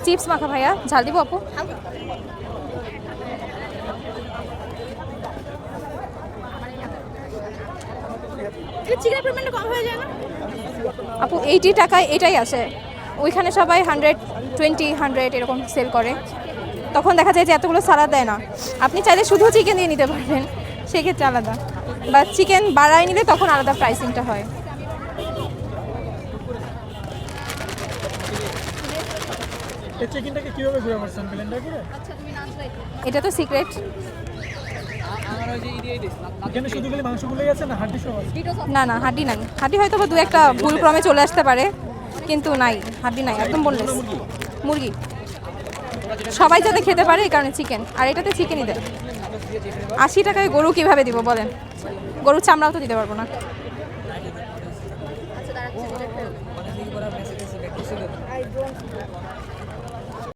Chips মাখা ভাইয়া, ঝাল দিব আপু? চিকেনের পরিমাণটা কম হয়ে যায় না আপু 80 টাকায় এটাই আছে, ওইখানে সবাই 120 100 এরকম সেল করে, তখন দেখা যায় যে এতগুলো সালাদ দেয় না। আপনি চাইলে শুধু চিকেন দিয়ে নিতে পারবেন, সেক্ষেত্রে আলাদা, বা চিকেন বাড়ায় নিলে তখন আলাদা প্রাইসিংটা হয়। এই চিকেনটাকে কিভাবে ঘুরে পারছেন ব্লেন্ডার করে? এটা তো সিক্রেট। এখানে শুধু খালি মাংসগুলোই আছে না হাড্ডি সহ আছে? না না, হাড্ডি নাই, হাড্ডি হয়তো বা দু একটা ভুলক্রমে চলে আসতে পারে, কিন্তু নাই, হাড্ডি নাই, একদম বললেস মুরগি। সবাই যাতে খেতে পারে এই কারণে চিকেন, আর এটাতে চিকেনই দেয়। 80 টাকায় গরু কিভাবে দিব বলেন? গরুর চামড়াও তো দিতে পারবো না।